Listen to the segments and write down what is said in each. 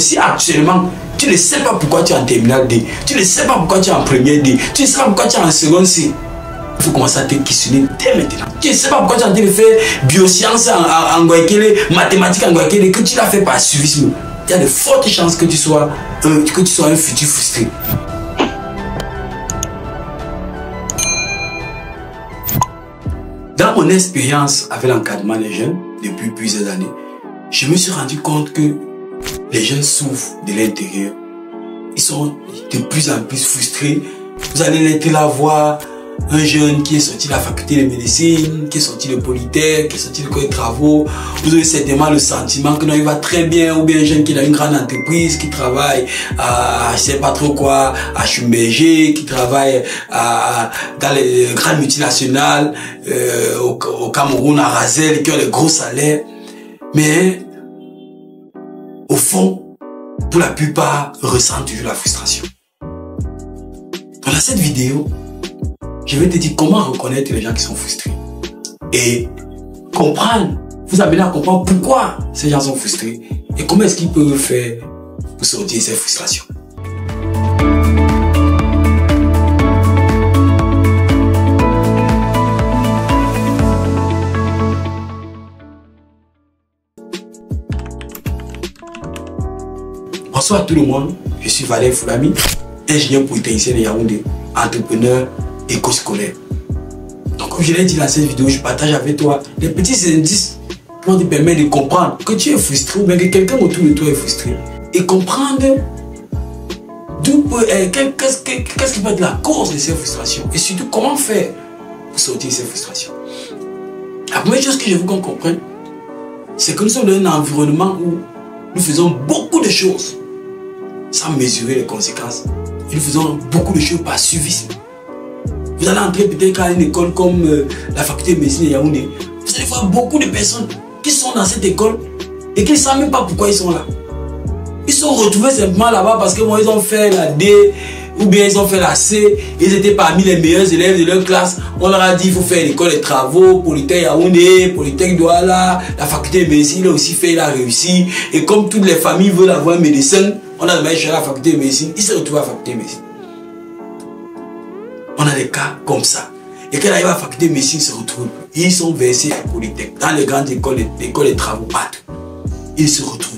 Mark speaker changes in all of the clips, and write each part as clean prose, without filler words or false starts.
Speaker 1: Si actuellement, tu ne sais pas pourquoi tu es en terminale D, tu ne sais pas pourquoi tu es en première D, tu ne sais pas pourquoi tu es en seconde C, il faut commencer à te questionner dès maintenant. Tu ne sais pas pourquoi tu es en train de faire biosciences en Guayaquil, mathématiques en Guayaquil, que tu l'as fait par suivisme. Il y a de fortes chances que tu sois un futur frustré. Dans mon expérience avec l'encadrement des jeunes, depuis plusieurs années, je me suis rendu compte que les jeunes souffrent de l'intérieur. Ils sont de plus en plus frustrés. Vous allez la voir, un jeune qui est sorti de la faculté de médecine, qui est sorti de Polytech, qui est sorti de l'école de travaux. Vous avez certainement le sentiment que non, il va très bien, ou bien un jeune qui est dans une grande entreprise, qui travaille à, je sais pas trop quoi, à Schumberger, qui travaille dans les grandes multinationales, au Cameroun, à Razel, qui ont des gros salaires. Mais, au fond, pour la plupart, ressentent toujours la frustration. Dans cette vidéo, je vais te dire comment reconnaître les gens qui sont frustrés. Et comprendre, vous amener à comprendre pourquoi ces gens sont frustrés et comment est-ce qu'ils peuvent faire pour sortir de ces frustrations. Bonsoir à tout le monde, je suis Valère Foulami, ingénieur polytechnicien de Yaoundé, entrepreneur éco-scolaire. Donc comme je l'ai dit dans cette vidéo, je partage avec toi des petits indices pour te permettre de comprendre que tu es frustré ou bien que quelqu'un autour de toi est frustré. Et comprendre qu'est-ce qui peut être la cause de ces frustrations. Et surtout comment faire pour sortir de ces frustrations. La première chose que je veux qu'on comprenne, c'est que nous sommes dans un environnement où nous faisons beaucoup de choses sans mesurer les conséquences. Et nous faisons beaucoup de choses par suivisme. Vous allez entrer peut-être à une école comme la faculté de médecine de Yaoundé. Vous allez voir beaucoup de personnes qui sont dans cette école et qui ne savent même pas pourquoi ils sont là. Ils sont retrouvés simplement là-bas parce que bon, ils ont fait la D ou bien ils ont fait la C. Ils étaient parmi les meilleurs élèves de leur classe. On leur a dit il faut faire l'école des travaux, Polytech Yaoundé, Polytech Douala, la faculté de médecine, il a aussi fait, il a réussi. Et comme toutes les familles veulent avoir un médecin, on a demandé à la faculté de médecine, il s'est retrouvé à la faculté de médecine. On a des cas comme ça. Et quand ils arrivent à la faculté de médecine, ils se retrouvent. Ils sont versés à Polytech, dans les grandes écoles des travaux, partout. Ils se retrouvent.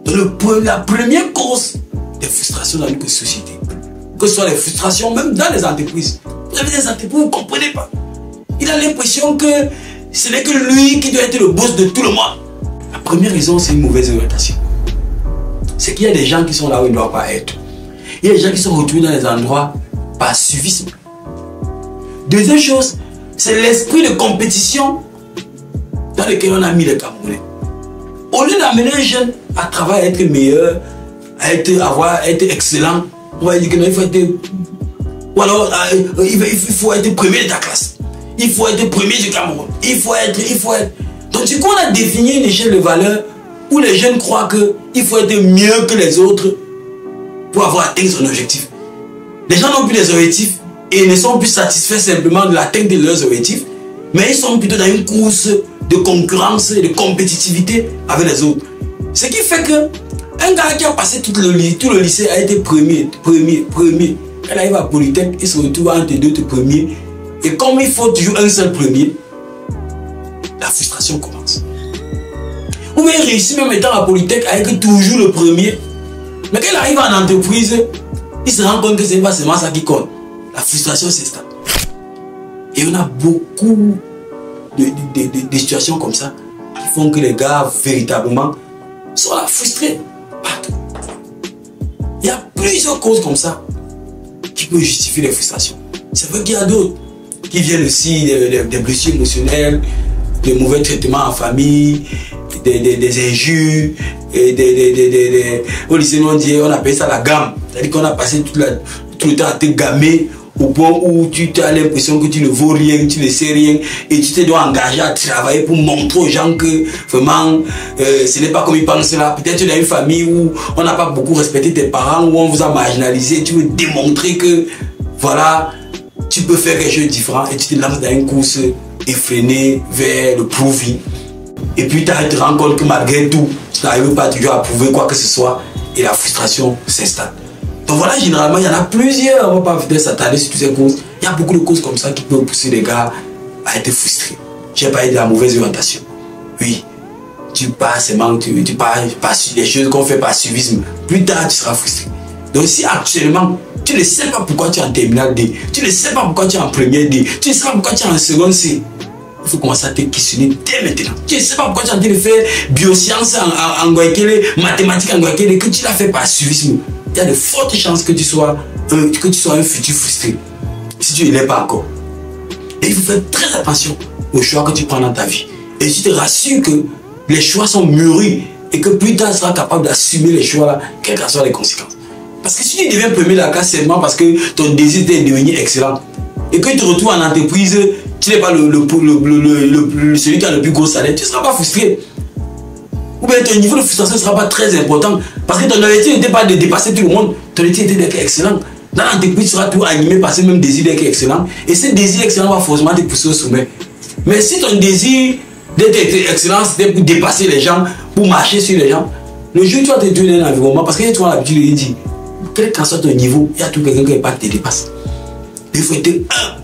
Speaker 1: Donc la première cause des frustrations dans notre société, que ce soit les frustrations même dans les entreprises. Vous avez des entreprises, vous ne comprenez pas. Il a l'impression que ce n'est que lui qui doit être le boss de tout le monde. La première raison, c'est une mauvaise orientation. C'est qu'il y a des gens qui sont là où ils ne doivent pas être. Il y a des gens qui sont retrouvés dans les endroits par suivisme. Deuxième chose, c'est l'esprit de compétition dans lequel on a mis les Camerounais. Au lieu d'amener un jeune à travailler, à être meilleur, à être excellent, on va dire qu'il faut être... Ou alors, il faut être premier de ta classe. Il faut être premier du Cameroun. Il faut être... Donc du coup, on a défini une échelle de valeur où les jeunes croient qu'il faut être mieux que les autres pour avoir atteint son objectif. Les gens n'ont plus des objectifs et ne sont plus satisfaits simplement de l'atteinte de leurs objectifs, mais ils sont plutôt dans une course de concurrence et de compétitivité avec les autres. Ce qui fait que un gars qui a passé tout le lycée a été premier. Quand il arrive à Polytech, il se retrouve entre deux premiers. Et comme il faut toujours un seul premier, la frustration commence. Ou bien il réussit même étant à Polytech avec toujours le premier. Mais quand il arrive en entreprise, il se rend compte que ce n'est pas seulement ça qui compte. La frustration s'installe. Et on a beaucoup de situations comme ça qui font que les gars véritablement sont là frustrés partout. Il y a plusieurs causes comme ça qui peuvent justifier les frustrations. C'est vrai qu'il y a d'autres qui viennent aussi des blessures émotionnelles, des mauvais traitements en famille, des injures, au lycée on appelle ça la gamme. C'est-à-dire qu'on a passé tout le temps à te gammer au point où tu as l'impression que tu ne vaux rien, tu ne sais rien et tu te dois engager à travailler pour montrer aux gens que vraiment ce n'est pas comme ils pensent là. Peut-être tu es dans une famille où on n'a pas beaucoup respecté tes parents, où on vous a marginalisé, tu veux démontrer que voilà, tu peux faire quelque chose de différent et tu te lances dans une course effrénée vers le profit. Et puis tu te rends compte que malgré tout, tu n'arrives pas toujours à prouver quoi que ce soit et la frustration s'installe. Donc voilà, généralement, il y en a plusieurs. On ne va pas s'attarder sur toutes ces causes. Il y a beaucoup de causes comme ça qui peuvent pousser les gars à être frustrés. J'ai parlé de la mauvaise orientation. Oui, tu passes seulement, tu passes sur des choses qu'on fait par suivisme. Plus tard, tu seras frustré. Donc si actuellement, tu ne sais pas pourquoi tu es en terminale D, tu ne sais pas pourquoi tu es en première D, tu ne sais pas pourquoi tu es en seconde C, il faut commencer à te questionner dès maintenant. Tu ne sais pas pourquoi tu es en train de faire biosciences en Guayaquil, mathématiques en Guayaquil, que tu l'as fait par suivisme. Il y a de fortes chances que tu sois un futur frustré, si tu ne l'es pas encore. Et il faut faire très attention aux choix que tu prends dans ta vie. Et je te rassure que les choix sont mûris et que plus tard tu seras capable d'assumer les choix là, quelles que soient les conséquences. Parce que si tu deviens premier de la classe seulement parce que ton désir est de devenir excellent et que tu te retrouves en entreprise, tu n'es pas celui qui a le plus gros salaire, tu ne seras pas frustré. Ou bien ton niveau de frustration ne sera pas très important parce que ton objectif n'était pas de dépasser tout le monde, ton objectif était d'être excellent. Dans l'entreprise, tu seras toujours animé par ce même désir d'être excellent et ce désir excellent va forcément te pousser au sommet. Mais si ton désir d'être excellent, c'était pour dépasser les gens, pour marcher sur les gens, le jour où tu vas te trouver dans un environnement, parce que tu as l'habitude de dire, quel qu'en soit ton niveau, il y a tout quelqu'un qui te dépasse. Il faut être un.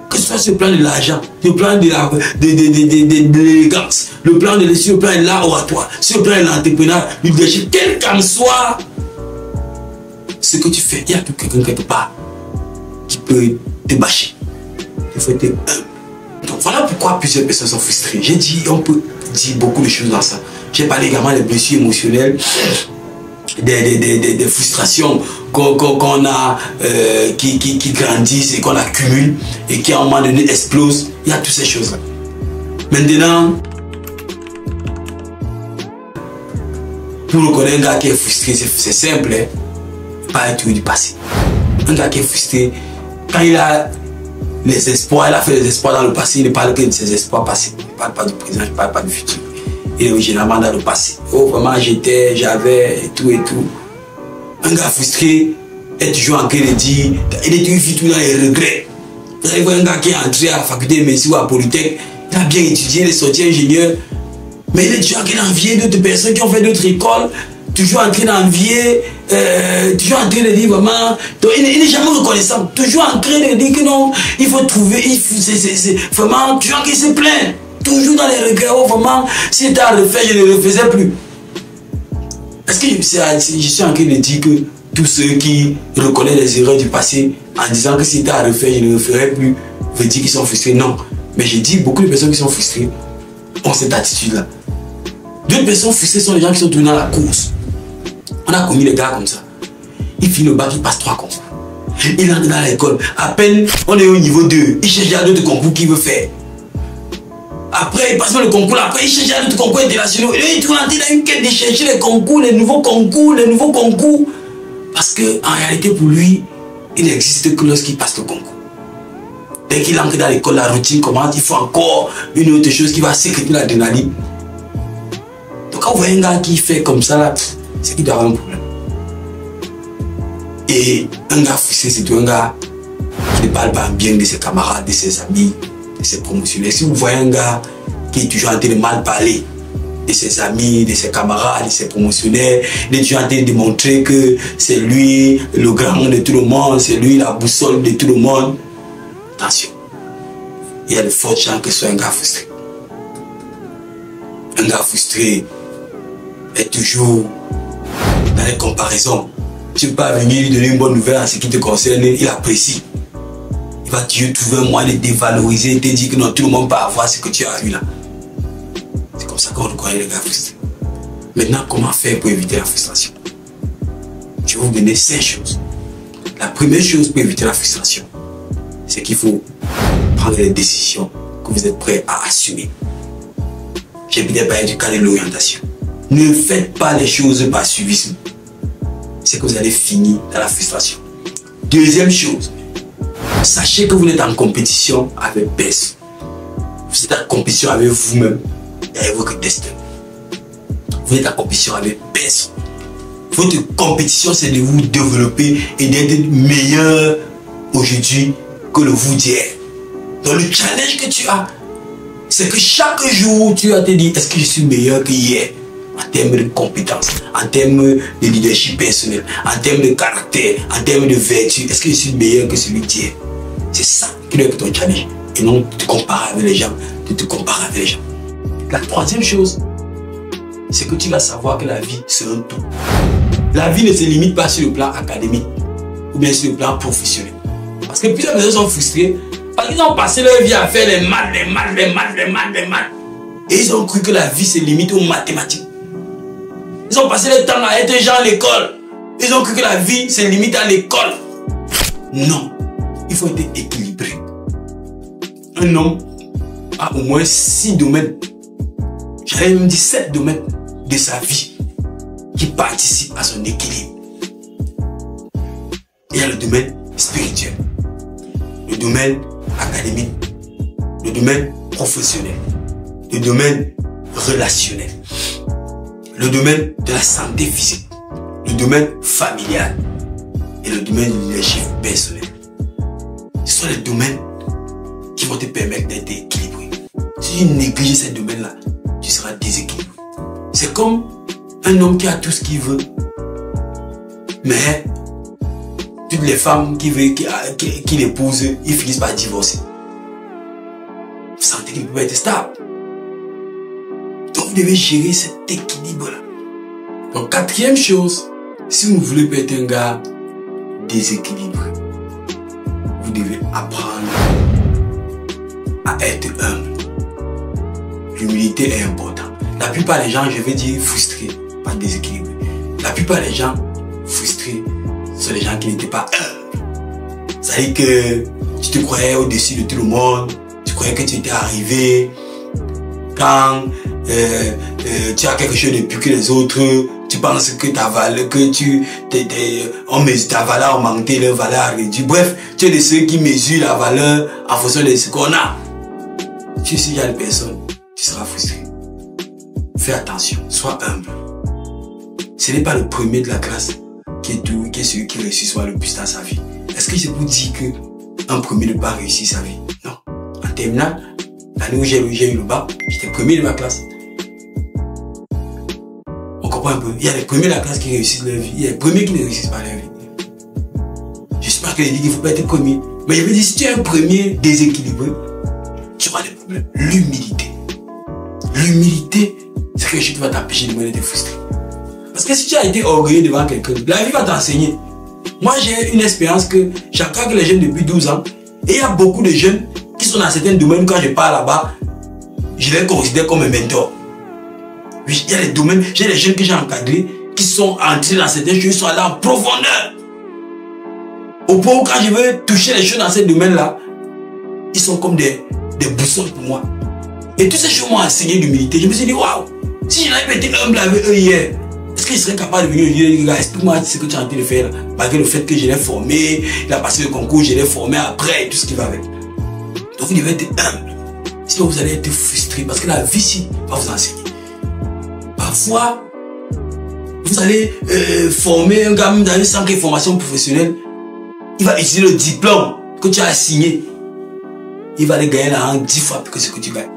Speaker 1: Que ce soit sur le plan de l'argent, sur le plan de l'élégance, le plan de l'art oratoire, sur le plan de l'entrepreneuriat, du leadership, quel qu'en soit ce que tu fais, il y a tout quelqu'un quelque part qui peut te bâcher. Il faut être un. Donc voilà pourquoi plusieurs personnes sont frustrées. J'ai dit, on peut dire beaucoup de choses dans ça. J'ai parlé également des blessures émotionnelles, des frustrations qu'on a, qui grandissent et qu'on accumule et qui à un moment donné explosent. Il y a toutes ces choses-là. Maintenant, pour reconnaître un gars qui est frustré, c'est simple, hein? Pas un truc du passé. Un gars qui est frustré, quand il a les espoirs, il a fait des espoirs dans le passé, il ne parle que de ses espoirs passés. Il ne parle pas du présent, il ne parle pas du futur. Il est généralement dans le passé. Oh, vraiment, j'étais, j'avais, et tout et tout. Un gars frustré est toujours en train de dire, il est toujours tout dans les regrets. Vous allez voir un gars qui est entré à la faculté de médecine ou à Polytech, il a bien étudié, il est sorti ingénieur, mais il est toujours en train d'envier d'autres personnes qui ont fait d'autres écoles, toujours en train d'envier, toujours en train de dire vraiment, donc il n'est jamais reconnaissant, toujours en train de dire que non, il faut trouver, c'est vraiment, toujours en train de se plaindre. Toujours dans les regrets, oh, vraiment, si c'était à refaire, je ne le refaisais plus. Est-ce que je suis en train de dire que tous ceux qui reconnaissent les erreurs du passé en disant que si c'était à refaire, je ne le referais plus, veut dire qu'ils sont frustrés? Non. Mais j'ai dit beaucoup de personnes qui sont frustrées ont cette attitude-là. D'autres personnes frustrées sont les gens qui sont tournés dans la course. On a commis des gars comme ça. Il finit le bac, il passe 3 concours. Il entre dans l'école. À peine on est au niveau 2. Il cherche à d'autres concours qu'il veut faire. Après, il passe le concours, après il cherche à d'autres concours internationaux. Et il tourne dans une quête de chercher les concours, les nouveaux concours, les nouveaux concours. Parce qu'en réalité, pour lui, il n'existe que lorsqu'il passe le concours. Dès qu'il entre dans l'école, la routine commence, il faut encore une autre chose qui va sécréter l'adrénaline. Donc quand vous voyez un gars qui fait comme ça, là, c'est qu'il doit avoir un problème. Et un gars frustré, c'est un gars qui ne parle pas bien de ses camarades, de ses amis, de ses promotionnaires. Si vous voyez un gars qui est toujours en train de mal parler de ses amis, de ses camarades, de ses promotionnaires, il est toujours en train de démontrer que c'est lui le grand de tout le monde, c'est lui la boussole de tout le monde. Attention, il y a de fortes chances que ce soit un gars frustré. Un gars frustré est toujours dans les comparaisons. Tu ne peux pas venir lui donner une bonne nouvelle en ce qui te concerne, il apprécie. Il va toujours trouver un moyen de dévaloriser et te dire que non, tout le monde peut avoir ce que tu as eu là. C'est comme ça qu'on reconnaît les gars frustrés. Maintenant, comment faire pour éviter la frustration? Je vais vous donner 5 choses. La première chose pour éviter la frustration, c'est qu'il faut prendre des décisions que vous êtes prêts à assumer. J'ai bien parlé du cas de l'orientation. Ne faites pas les choses par suivisme. C'est que vous allez finir dans la frustration. Deuxième chose, sachez que vous êtes en compétition avec personne. Vous êtes en compétition avec vous-même et avec votre destin. Vous êtes en compétition avec personne. Votre compétition, c'est de vous développer et d'être meilleur aujourd'hui que le vous d'hier. Donc le challenge que tu as, c'est que chaque jour, tu vas te dire, est-ce que je suis meilleur qu'hier? en termes de compétences, en termes de leadership personnel, en termes de caractère, en termes de vertu. Est-ce que je suis meilleur que celui qui est? C'est ça qui doit être ton challenge. Et non de te comparer avec les gens, de te comparer avec les gens. La troisième chose, c'est que tu vas savoir que la vie, c'est un tout. La vie ne se limite pas sur le plan académique ou bien sur le plan professionnel. Parce que plusieurs personnes sont frustrées parce qu'ils ont passé leur vie à faire les maths. Et ils ont cru que la vie se limite aux mathématiques. Ils ont passé leur temps à être gens à l'école. Ils ont cru que la vie se limite à l'école. Non, il faut être équilibré. Un homme a au moins 6 domaines, j'allais même dire 7 domaines de sa vie qui participent à son équilibre. Il y a le domaine spirituel, le domaine académique, le domaine professionnel, le domaine relationnel, le domaine de la santé physique, le domaine familial et le domaine de leadership personnel. Ce sont les domaines qui vont te permettre d'être équilibré. Si tu négliges ces domaines-là, tu seras déséquilibré. C'est comme un homme qui a tout ce qu'il veut, mais toutes les femmes qu'il épouse, ils finissent par divorcer. Vous sentez qu'il ne peut pas être stable. Donc vous devez gérer cet équilibre-là. Donc quatrième chose, si vous voulez pas être un gars déséquilibré, vous devez apprendre à être humble. L'humilité est importante. La plupart des gens, je vais dire frustrés, pas déséquilibrés. La plupart des gens frustrés sont des gens qui n'étaient pas humbles. C'est-à-dire que tu te croyais au-dessus de tout le monde, tu croyais que tu étais arrivé. Quand tu as quelque chose de plus que les autres, tu penses que ta valeur, ta valeur a augmenté, leur valeur a réduit. Bref, tu es de ceux qui mesurent la valeur en fonction de ce qu'on a. Si il y a des personnes, tu seras frustré. Fais attention, sois humble. Ce n'est pas le premier de la classe qui est celui qui réussit soit le plus dans sa vie. Est-ce que c'est pour dire qu'un premier ne peut pas réussir sa vie? Non. En terminale, l'année où j'ai eu le bac, j'étais premier de ma classe. On comprend un peu. Il y a les premiers de la classe qui réussissent leur vie. Il y a les premiers qui ne réussissent pas leur vie. J'espère que je dis qu'il ne faut pas être premier. Mais je veux dire, si tu es un premier déséquilibré, tu auras des problèmes. L'humilité. L'humilité, c'est quelque chose qui va t'empêcher de te frustrer. Parce que si tu as été orgueilleux devant quelqu'un, la vie va t'enseigner. Moi, j'ai une expérience que j'accompagne les jeunes depuis 12 ans. Et il y a beaucoup de jeunes qui sont dans certains domaines. Quand je pars là-bas, je les considère comme un mentor. Oui, il y a des domaines, j'ai des jeunes que j'ai encadrés qui sont entrés dans certains choses, ils sont allés en profondeur. Au point où quand je veux toucher les choses dans ces domaines-là, ils sont comme des boussoles pour moi. Et toutes ces choses m'ont enseigné l'humilité. Je me suis dit, waouh, si je n'avais pas été humble avec eux hier, est-ce que je serais capable de venir lui dire, explique-moi ce que tu es en train de faire, malgré le fait que je l'ai formé, il a passé le concours, je l'ai formé après, tout ce qui va avec. Donc vous devez être humble. Sinon vous allez être frustré parce que la vie ici va vous enseigner. Parfois, vous allez former un gars même dans une centre de formation professionnelle. Il va utiliser le diplôme que tu as signé. Il va aller gagner la rente 10 fois plus que ce que tu gagnes.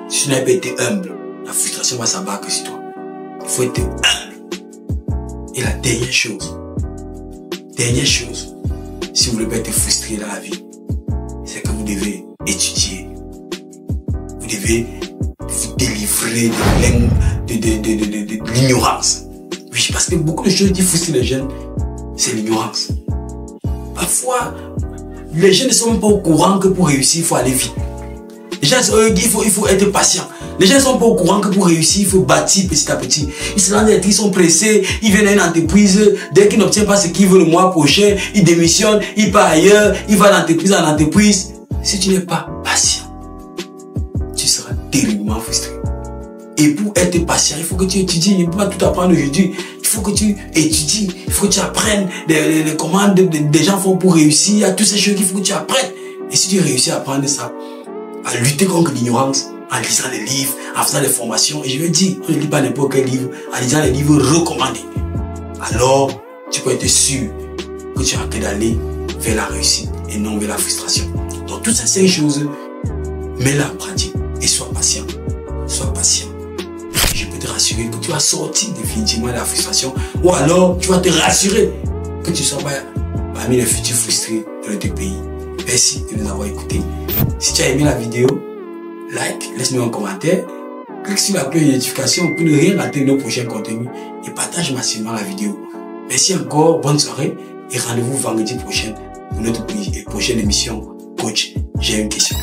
Speaker 1: Si tu n'as pas été humble, la frustration va s'abattre sur toi. Il faut être humble. Et la dernière chose, si vous voulez pas être frustré dans la vie, c'est que vous devez étudier. Vous devez vous délivrer de l'ignorance. Oui, parce que beaucoup de choses qui frustrent les jeunes, c'est l'ignorance. Parfois, les jeunes ne sont même pas au courant que pour réussir, il faut aller vite. Les gens, il faut être patient. Les gens ne sont pas au courant que pour réussir, il faut bâtir petit à petit. Ils sont pressés, ils viennent à une entreprise, dès qu'ils n'obtiennent pas ce qu'ils veulent le mois prochain, ils démissionnent, ils partent ailleurs, ils vont d'entreprise en entreprise. Si tu n'es pas patient, tu seras terriblement frustré. Et pour être patient, il faut que tu étudies. Il ne peut pas tout apprendre aujourd'hui. Il faut que tu étudies. Il faut que tu apprennes les commandes des gens font pour réussir. Il y a toutes ces choses qu'il faut que tu apprennes. Et si tu réussis à apprendre ça, à lutter contre l'ignorance, en lisant les livres, en faisant des formations, et je veux dire, on ne lit pas n'importe quel livre, en lisant les livres recommandés, alors tu peux être sûr que tu as envie d'aller vers la réussite et non vers la frustration. Donc toutes ces 5 choses, mets-les en pratique et sois patient. Sois patient. Je peux te rassurer que tu vas sortir définitivement de la frustration, ou alors tu vas te rassurer que tu ne sois pas parmi les futurs frustrés de notre pays. Merci de nous avoir écoutés. Si tu as aimé la vidéo, like, laisse-nous un commentaire, clique sur la cloche de notification pour ne rien rater de nos prochains contenus et partage massivement la vidéo. Merci encore, bonne soirée et rendez-vous vendredi prochain pour notre prochaine émission. Coach, j'ai une question.